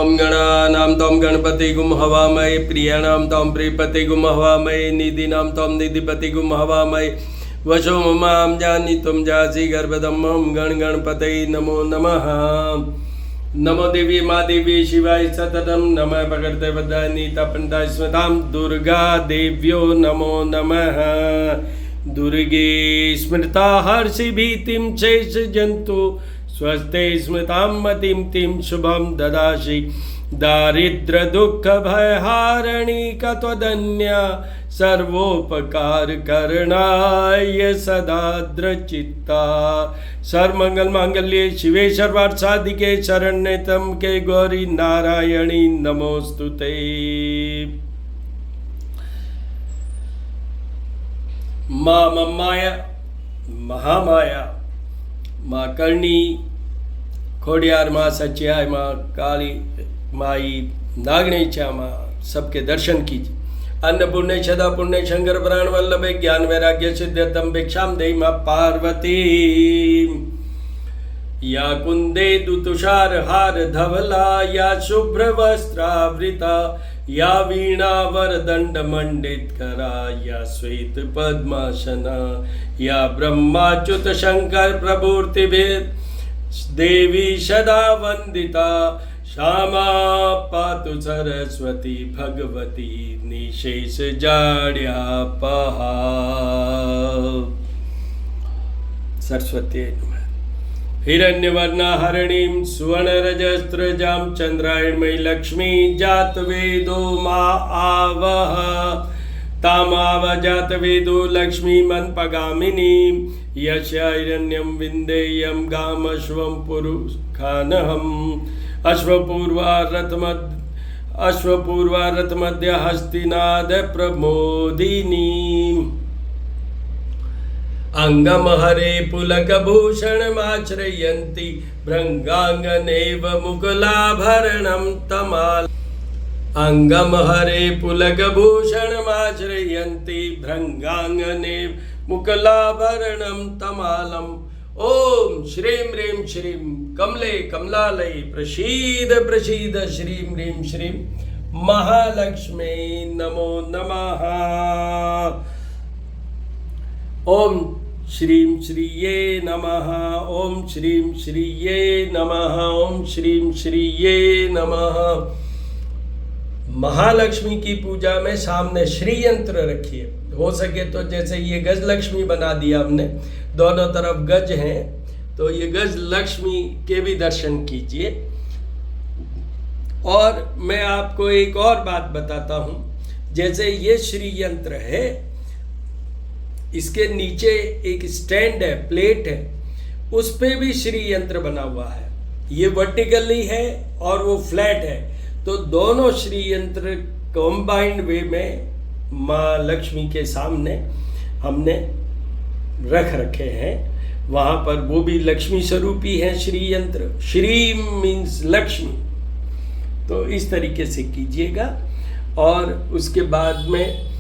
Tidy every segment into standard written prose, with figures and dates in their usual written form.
ओम गणानां त्वं गणपतिगुं हवामहे प्रियाणां त्वं प्रियपतिगुं हवामहे निधिनां त्वं निधिपतिगुं हवामहे वशो ममां जानी त्वं जासि गर्भदम्मं गणपतये नमो नमः। नमो देवी माँ देवी शिवाय सततम नमः भगवते वदानी तपन्ता स्मृतां दुर्गा देव्यो नमो नमः। दुर्गे स्मृता हर्षि भीतिं शेष जंतु स्वस्ते स्मृतां मतिं तिं शुभं ददासि दारिद्र दुख भयहारिणी कत्वदन्या सर्वोपकार करणाय सदा द्रचित्ता सर्वमंगल मांगल्ये शिवे सर्वार्थ साधिके शरण्ये त्र्यंबके गौरी नारायणी नमोस्तुते। माँ माया महामाया माँ करणी खोडियार माँ सच्चाई माँ काली माई नागणेशा माँ सबके दर्शन कीजिए। अन्नपूर्णे सदा पुण्य शंकर प्राण वल्लभे ज्ञान वैराग्य सिद्ध्यर्थम भिक्षाम देहि माँ पार्वती। या कुंदे दुतुषार हार धवला या शुभ्र वस्त्रावृता या वीणा वरदंड मंडित करा या श्वेत पद्मासना या ब्रह्माच्युत शंकर प्रभूर्तिभिर देवी सदा वंदिता श्यामा पातु सरस्वती भगवती निशेष जाड्या पहा। सरस्वती नमः। हिरण्यवर्णा हरिणीं सुवर्णरजस्त्रजां चंद्रायणमयी लक्ष्मी जातवेदो मा आवह तामाव जातवेदो लक्ष्मी मनपगामिनीं यस्या हिरण्यं विन्देयं गामश्वं पुरुषानहम् अश्वपूर्वा रथमध्य हस्तिनाद प्रमोदिनी। अंगम हरे पुलकभूषणमाश्रयन्ति भृङ्गाङ्गनेव मुकुलाभरणं तमाल। अंगम हरे पुलकभूषणमाश्रयन्ति भृङ्गाङ्गनेव मुकुलाभरणं तमालम्। ओम श्रीं ह्रीं श्रीं कमले कमलालये प्रसीद प्रसीद श्रीं ह्रीं श्रीं महालक्ष्मी नमो नमः। ओम श्रीं श्रीये नमः ओम श्रीं श्रीये नमः ओम श्रीं श्रीये नमः। महालक्ष्मी की पूजा में सामने श्री यंत्र रखिए। हो सके तो जैसे ये गज लक्ष्मी बना दिया हमने, दोनों तरफ गज हैं, तो ये गज लक्ष्मी के भी दर्शन कीजिए। और मैं आपको एक और बात बताता हूँ, जैसे ये श्री यंत्र है, इसके नीचे एक स्टैंड है, प्लेट है, उस पे भी श्री यंत्र बना हुआ है। ये वर्टिकली है और वो फ्लैट है, तो दोनों श्री यंत्र कंबाइंड वे में माँ लक्ष्मी के सामने हमने रख रखे हैं। वहाँ पर वो भी लक्ष्मी स्वरूपी है श्री यंत्र। श्री मीन्स लक्ष्मी, तो इस तरीके से कीजिएगा। और उसके बाद में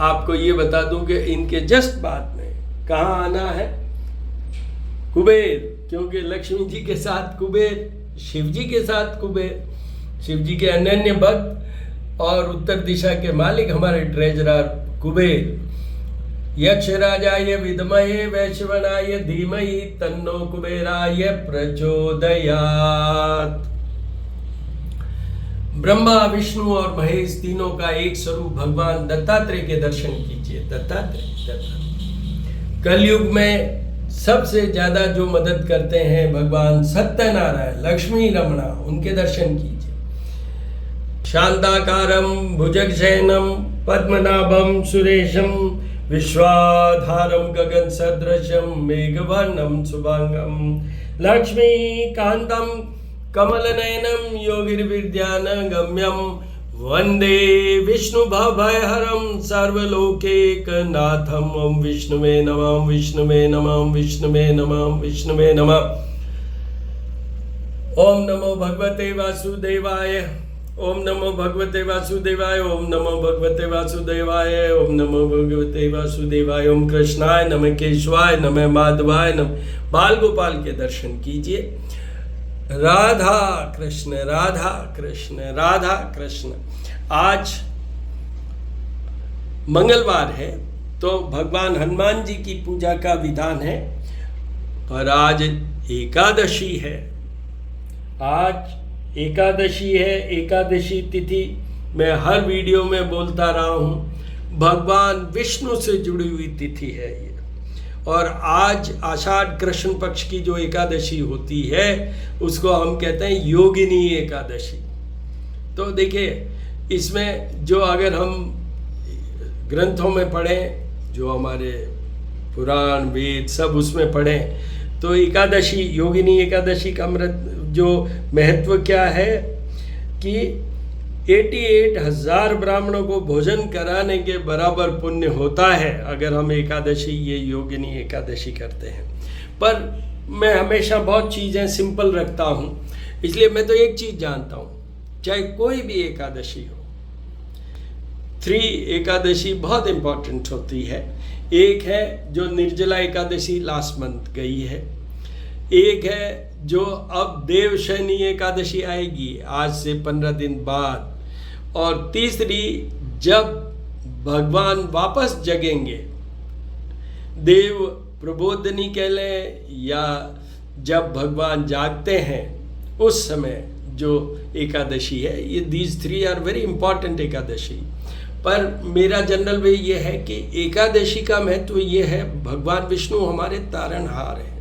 आपको ये बता दूं कि इनके जस्ट बाद में कहाँ आना है, कुबेर, क्योंकि लक्ष्मी जी के साथ कुबेर, शिव जी के साथ कुबेर, शिव जी के अनन्य भक्त और उत्तर दिशा के मालिक हमारे ट्रेजरर कुबेर। यक्ष राजाय विद्महे वैश्वनाय धीमहि तन्नो कुबेराय प्रचोदयात्। ब्रह्मा विष्णु और महेश तीनों का एक स्वरूप भगवान दत्तात्रेय के दर्शन कीजिए। दत्तात्रेय कलयुग में सबसे ज्यादा जो मदद करते हैं भगवान सत्यनारायण लक्ष्मी रमणा, उनके दर्शन कीजिए। शांताकारं भुजगशयनं पद्मनाभं सुरेशं विश्वाधारं गगन सदृशं मेघवर्णं शुभांगं लक्ष्मीकान्तं कमलनयनं योगिर्विद्यानगम्यं वंदे विष्णुभवभयहरं सर्वलोकैकनाथं। ओम विष्णुवे नमः विष्णुवे नमः विष्णुवे नमः विष्णुवे नमः। ओम नमो भगवते वासुदेवाय ओम नमो भगवते वासुदेवाय ओम नमो भगवते वासुदेवाय ओम नमो भगवते वासुदेवाय। ओम कृष्णाय नमः केशवाय नमः माधवाय नमः। बाल गोपाल के दर्शन कीजिए। राधा कृष्ण राधा कृष्ण राधा कृष्ण। आज मंगलवार है तो भगवान हनुमान जी की पूजा का विधान है और आज एकादशी है। आज एकादशी है। एकादशी तिथि मैं हर वीडियो में बोलता रहा हूँ, भगवान विष्णु से जुड़ी हुई तिथि है ये। और आज आषाढ़ कृष्ण पक्ष की जो एकादशी होती है उसको हम कहते हैं योगिनी एकादशी। तो देखिए, इसमें जो अगर हम ग्रंथों में पढ़ें, जो हमारे पुराण वेद सब उसमें पढ़ें, तो एकादशी, योगिनी एकादशी का जो महत्व क्या है कि 88,000 ब्राह्मणों को भोजन कराने के बराबर पुण्य होता है अगर हम एकादशी, ये योगिनी एकादशी करते हैं। पर मैं हमेशा बहुत चीज़ें सिंपल रखता हूँ, इसलिए मैं तो एक चीज़ जानता हूँ, चाहे कोई भी एकादशी हो, 3 एकादशी बहुत इम्पोर्टेंट होती है। एक है जो निर्जला एकादशी लास्ट मंथ गई है, एक है जो अब देवशयनी एकादशी आएगी आज से 15 दिन बाद, और तीसरी जब भगवान वापस जगेंगे, देव प्रबोधनी कह लें या जब भगवान जागते हैं उस समय जो एकादशी है, ये these 3 are very important Ekadashi. पर मेरा जनरल वे ये है कि एकादशी का महत्व ये है, भगवान विष्णु हमारे तारणहार हैं।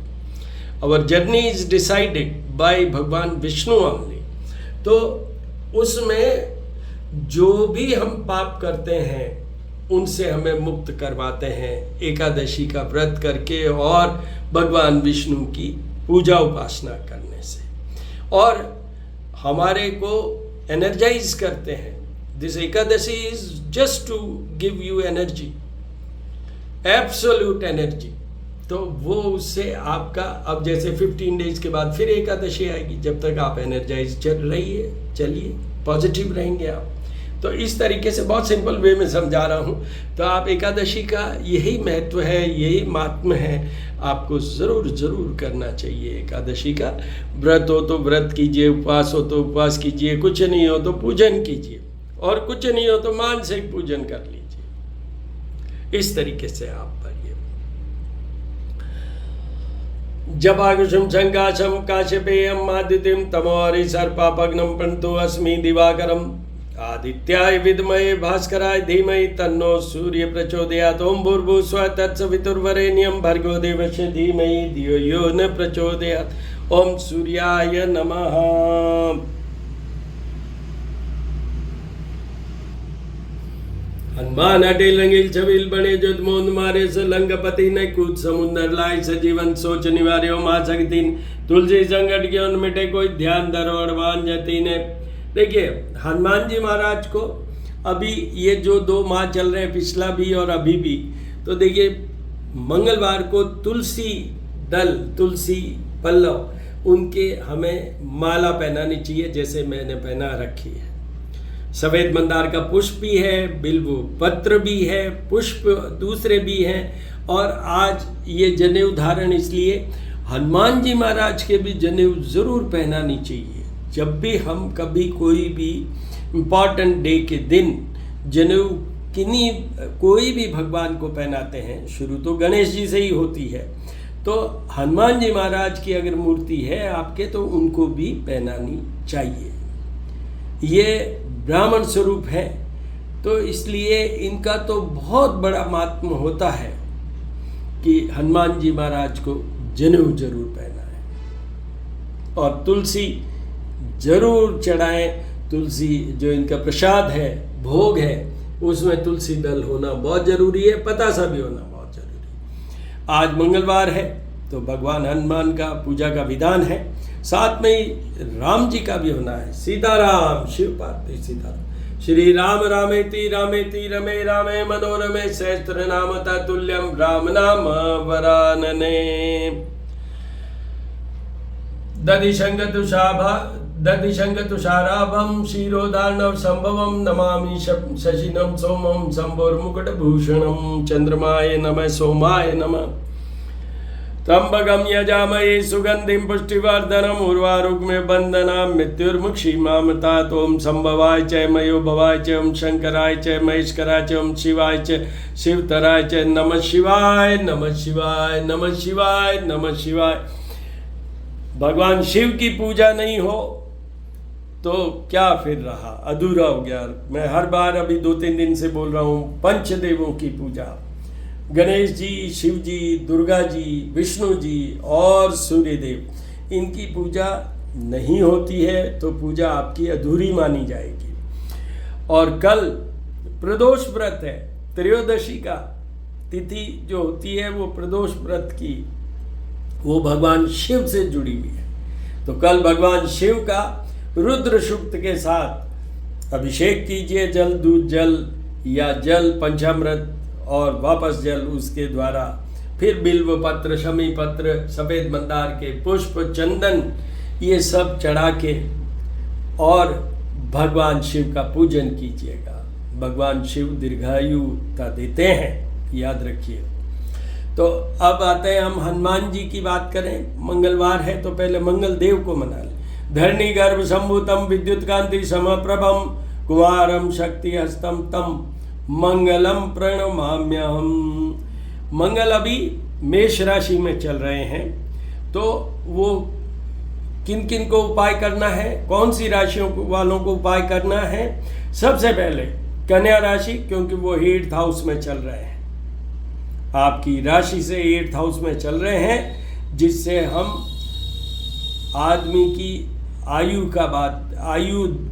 Our journey is decided by Bhagwan Vishnu only. तो उसमें जो भी हम पाप करते हैं उनसे हमें मुक्त करवाते हैं एकादशी का व्रत करके और भगवान विष्णु की पूजा उपासना करने से, और हमारे को एनर्जाइज करते हैं। This Ekadashi is just to give you energy, absolute energy. तो वो उससे आपका, अब जैसे 15 डेज के बाद फिर एकादशी आएगी, जब तक आप एनर्जाइज चलिए, पॉजिटिव रहेंगे आप। तो इस तरीके से बहुत सिंपल वे में समझा रहा हूँ। तो आप एकादशी का यही महत्व है, यही महात्म्य है, आपको ज़रूर करना चाहिए। एकादशी का व्रत हो तो व्रत कीजिए, उपवास हो तो उपवास कीजिए, कुछ नहीं हो तो पूजन कीजिए, और कुछ नहीं हो तो मानसिक पूजन कर लीजिए। इस तरीके से आप पढ़िए। जपाकुशम शंकाशम काश्यपेयम आदित्यम तमोरि सर्पापग्नम प्रणतो अस्मि दिवाकरम आदित्याय विद्महे भास्कराय धीमहि तन्नो सूर्य प्रचोदयात्। ओम भूर्भुवस्सुवः तत्सवितुर्वरेण्यं भर्गो देवस्य धीमहि धियो यो न प्रचोदयात्। ओम सूर्याय नमः। हनुमान हटे लंगिल छबिल बने जुद मोद मारे स लंगपति ने कूद समुंदर लाए सजीवन सोच निवार्यो मां सकतीन। तुलसी संकट के उन मिटे कोई ध्यान धरो अड़वान जती ने। देखिए, हनुमान जी महाराज को अभी ये जो 2 माह चल रहे हैं, पिछला भी और अभी भी, तो देखिए मंगलवार को तुलसी दल, तुलसी पल्लव, उनके हमें माला पहनानी चाहिए, जैसे मैंने पहना रखी है। सफ़ेद मंदार का पुष्प भी है, बिल्व पत्र भी है, पुष्प दूसरे भी हैं। और आज ये जनेऊ धारण, इसलिए हनुमान जी महाराज के भी जनेऊ ज़रूर पहनानी चाहिए। जब भी हम कभी कोई भी इम्पॉर्टेंट डे के दिन जनेऊ किन्हीं कोई भी भगवान को पहनाते हैं, शुरू तो गणेश जी से ही होती है, तो हनुमान जी महाराज की अगर मूर्ति है आपके तो उनको भी पहनानी चाहिए। ये ब्राह्मण स्वरूप है, तो इसलिए इनका तो बहुत बड़ा महात्म्य होता है कि हनुमान जी महाराज को जनेऊ जरूर पहना है और तुलसी जरूर चढ़ाएं। तुलसी जो इनका प्रसाद है, भोग है, उसमें तुलसी दल होना बहुत जरूरी है, पतासा भी होना बहुत जरूरी है। आज मंगलवार है तो भगवान हनुमान का पूजा का विधान है, साथ में ही राम जी का भी होना है। सीताराम, शिव पार्वती सीताराम। श्री राम रामेति रामेति रमे रामे मनोरमे सहस्त्र नाम ततुल्यम राम नाम वरानने। दधिशंगतुषाराभं क्षीरोदार्णव संभवं नमामि शशिनं सोमं शंभुर्मुकुटभूषणं। चंद्रमाय नमः, सोमाय नमः। त्र्यंबकं यजामहे सुगंधिं पुष्टिवर्धनम् उर्वारुकमेव बन्धनान् मृत्युर्मुक्षीमामृतात्। ओम संभवाय च मयो भवाय च ओम शंकराय च महेश्वराय च ओम शिवाय च शिवतराय च नमः शिवाय नमः शिवाय नमः शिवाय नमः शिवाय। भगवान शिव की पूजा नहीं हो तो क्या फिर रहा, अधूरा हो गया। मैं हर बार अभी 2-3 दिन से बोल रहा हूँ, पंचदेवों की पूजा, गणेश जी, शिव जी, दुर्गा जी, विष्णु जी और सूर्यदेव, इनकी पूजा नहीं होती है तो पूजा आपकी अधूरी मानी जाएगी। और कल प्रदोष व्रत है, त्रयोदशी का तिथि जो होती है वो प्रदोष व्रत की, वो भगवान शिव से जुड़ी हुई है। तो कल भगवान शिव का रुद्र सूक्त के साथ अभिषेक कीजिए, जल दूध जल या जल पंचामृत और वापस जल उसके द्वारा, फिर बिल्व पत्र, शमी पत्र, सफ़ेद मंदार के पुष्प, चंदन, ये सब चढ़ा के और भगवान शिव का पूजन कीजिएगा। भगवान शिव दीर्घायुता देते हैं, याद रखिए। तो अब आते हैं हम हनुमान जी की बात करें। मंगलवार है तो पहले मंगल देव को मना लें। धरणी गर्भ संभूतम विद्युत कांति समप्रभम कुमारम शक्ति हस्तम तम मंगलम प्रणमाम्यहम। मंगल अभी मेष राशि में चल रहे हैं, तो वो किन किन को उपाय करना है, कौन सी राशियों वालों को उपाय करना है? सबसे पहले कन्या राशि, क्योंकि वो 8th हाउस में चल रहे हैं, आपकी राशि से 8th हाउस में चल रहे हैं, जिससे हम आदमी की आयु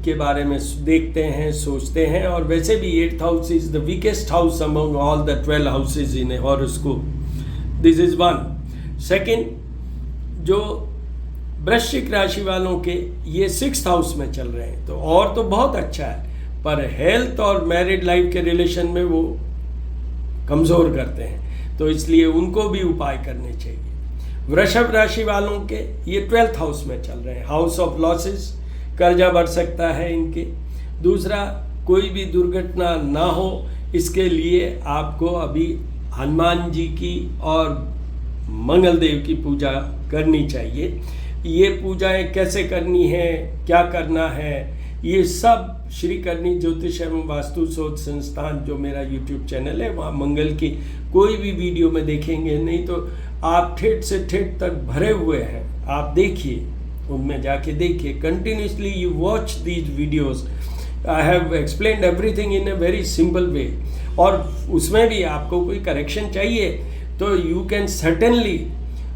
के बारे में देखते हैं, सोचते हैं। और वैसे भी 8th house is the weakest house among all the 12 houses in A horoscope. This is one. Second, जो वृश्चिक राशि वालों के ये 6th हाउस में चल रहे हैं, तो और तो बहुत अच्छा है, पर हेल्थ और मैरिड लाइफ के रिलेशन में वो कमज़ोर करते हैं, तो इसलिए उनको भी उपाय करने चाहिए। वृषभ राशि वालों के ये 12th हाउस में चल रहे हैं, हाउस ऑफ लॉसेस, कर्जा बढ़ सकता है इनके। दूसरा, कोई भी दुर्घटना ना हो, इसके लिए आपको अभी हनुमान जी की और मंगल देव की पूजा करनी चाहिए। ये पूजाएं कैसे करनी है, क्या करना है, ये सब श्री करनी ज्योतिष एवं वास्तु शोध संस्थान, जो मेरा YouTube चैनल है, वहाँ मंगल की कोई भी वीडियो में देखेंगे। नहीं तो आप ठेठ से ठेठ तक भरे हुए हैं, आप देखिए, उनमें जाके देखिए, continuously you watch these videos. I have explained everything in a very simple way. और उसमें भी आपको कोई करेक्शन चाहिए तो you can certainly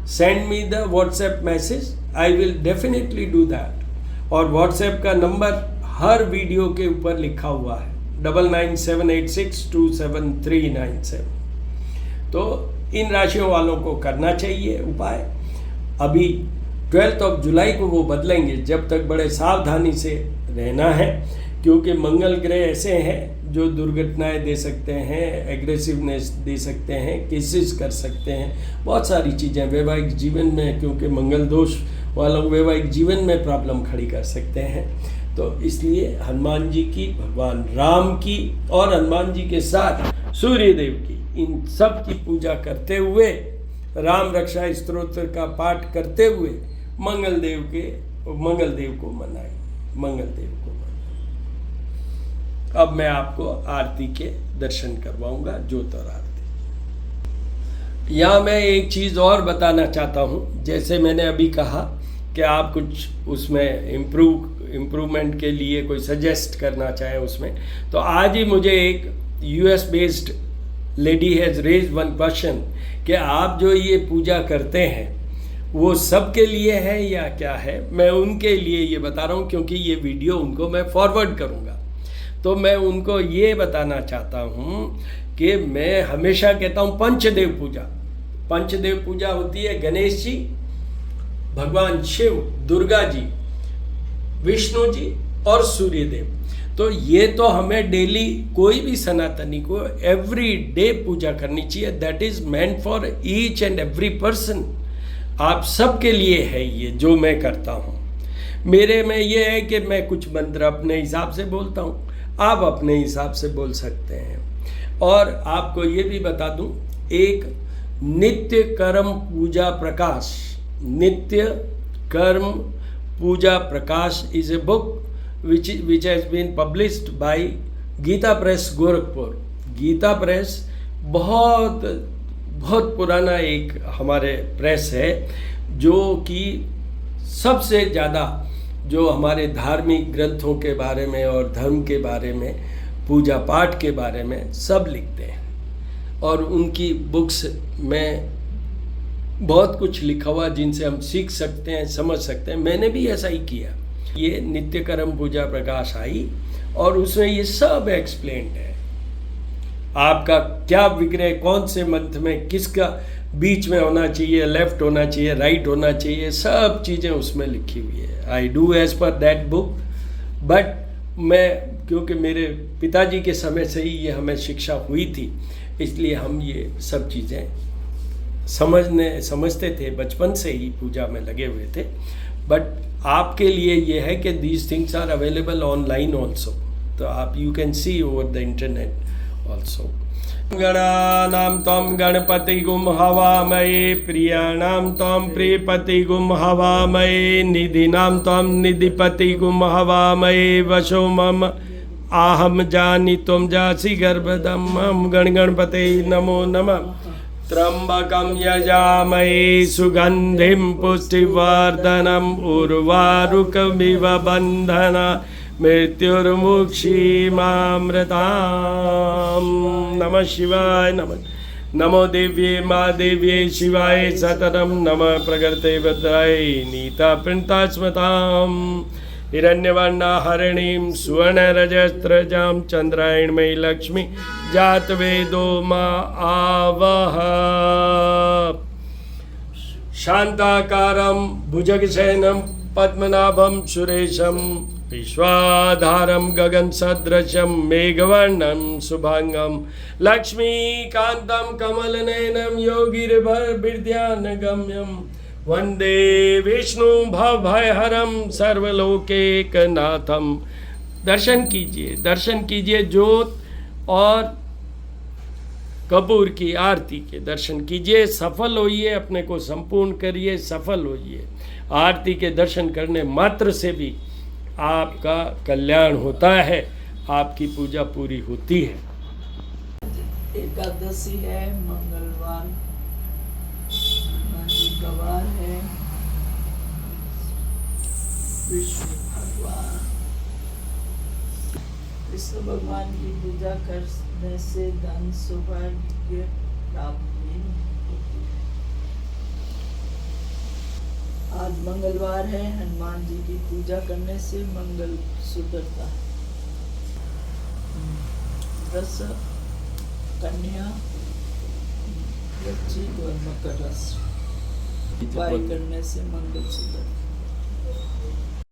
send me the WhatsApp message, I will definitely do that. और व्हाट्सएप का नंबर हर वीडियो के ऊपर लिखा हुआ है, 9978627397। तो इन राशियों वालों को करना चाहिए उपाय। अभी 12 जुलाई को वो बदलेंगे, जब तक बड़े सावधानी से रहना है, क्योंकि मंगल ग्रह ऐसे हैं जो दुर्घटनाएं दे सकते हैं, एग्रेसिवनेस दे सकते हैं, केसेस कर सकते हैं, बहुत सारी चीज़ें वैवाहिक जीवन में, क्योंकि मंगल दोष वालों को वैवाहिक जीवन में प्रॉब्लम खड़ी कर सकते हैं। तो इसलिए हनुमान जी की, भगवान राम की और हनुमान जी के साथ सूर्यदेव की, इन सब की पूजा करते हुए, राम रक्षा स्तोत्र का पाठ करते हुए मंगल देव को मनाएं, मंगल देव को मनाएं। अब मैं आपको आरती के दर्शन करवाऊंगा, ज्योत और आरती। यहाँ मैं एक चीज़ और बताना चाहता हूँ, जैसे मैंने अभी कहा कि आप कुछ उसमें इम्प्रूवमेंट के लिए कोई सजेस्ट करना चाहें उसमें, तो आज ही मुझे एक US based lady has raise one question कि आप जो ये पूजा करते हैं वो सबके लिए है या क्या है। मैं उनके लिए ये बता रहा हूँ, क्योंकि ये वीडियो उनको मैं फॉरवर्ड करूँगा। तो मैं उनको ये बताना चाहता हूँ कि मैं हमेशा कहता हूँ पंचदेव पूजा होती है गणेश जी, भगवान शिव, दुर्गा जी, विष्णु जी और सूर्यदेव। तो ये तो हमें डेली, कोई भी सनातनी को एवरी डे पूजा करनी चाहिए। That is meant for each and every person. आप सबके लिए है ये जो मैं करता हूँ। मेरे में ये है कि मैं कुछ मंत्र अपने हिसाब से बोलता हूँ, आप अपने हिसाब से बोल सकते हैं। और आपको ये भी बता दूँ, एक नित्य Karma Puja Prakash, Nitya Karma Puja Prakash is a book which has been published by Gita Press Gorakhpur. Gita Press बहुत बहुत पुराना एक हमारे प्रेस है, जो कि सबसे ज़्यादा जो हमारे धार्मिक ग्रंथों के बारे में और धर्म के बारे में, पूजा पाठ के बारे में सब लिखते हैं। और उनकी बुक्स में बहुत कुछ लिखा हुआ जिनसे हम सीख सकते हैं, समझ सकते हैं। मैंने भी ऐसा ही किया। ये नित्य कर्म पूजा प्रकाश आई और उसमें ये सब एक्सप्लेन्ड है। आपका क्या विग्रह कौन से मंथ में किसका बीच में होना चाहिए, लेफ्ट होना चाहिए, राइट होना चाहिए, सब चीज़ें उसमें लिखी हुई है। I do as per that book, but मैं क्योंकि मेरे पिताजी के समय से ही ये हमें शिक्षा हुई थी, इसलिए हम ये सब चीज़ें समझते थे, बचपन से ही पूजा में लगे हुए थे। बट आपके लिए ये है कि these things are available online also, तो आप you can see over the internet also. गणानां त्वं गणपतिगुं हवामहे, प्रियाणां त्वं प्रियपतिगुं हवामहे, निधिनां त्वं निधिपतिगुं हवामहे, वशो मम आहम जानी त्वं जासि गर्भदम्। गणपते नमो नमः। त्र्यंबकं यजामहे सुगंधिं पुष्टिवर्धनम्, उर्वारुकमिव बन्धना मृत्युर्मुक्षीमामृताम्। नमः शिवाय, नमो देव्ये मा देव्ये शिवाय सततं, नमः प्रकृते भद्राय नीता प्रणता स्मताम्। हिरण्यवर्णा हरिणीं सुवर्णरजस्रजां, चंद्रायणमयी लक्ष्मी जातवेदो मा आवह। शांताकारं भुजगशयनं पद्मनाभं सुरेशं, विश्वाधारं गगनसदृशं मेघवर्णं शुभांगं, लक्ष्मीकान्तं कमलनयनं योगिर्भयहृदयानगम्यं, वंदे विष्णु भवभयहरं सर्वलोकैकनाथं। दर्शन कीजिए ज्योत और कपूर की आरती के दर्शन कीजिए, सफल होइए, अपने को संपूर्ण करिए, सफल होइए। आरती के दर्शन करने मात्र से भी आपका कल्याण होता है, आपकी पूजा पूरी होती है। एकादशी है, मंगलवार गवार है, विष्णु भगवान। विष्णु भगवान की पूजा करने से धन सौभाग्य प्राप्ति होती है। आज मंगलवार है, हनुमान जी की पूजा करने से मंगल सुधरता है। वृष, कन्या, वृश्चिक और मकर राशि उपाय करने से मंगल सुधरता है।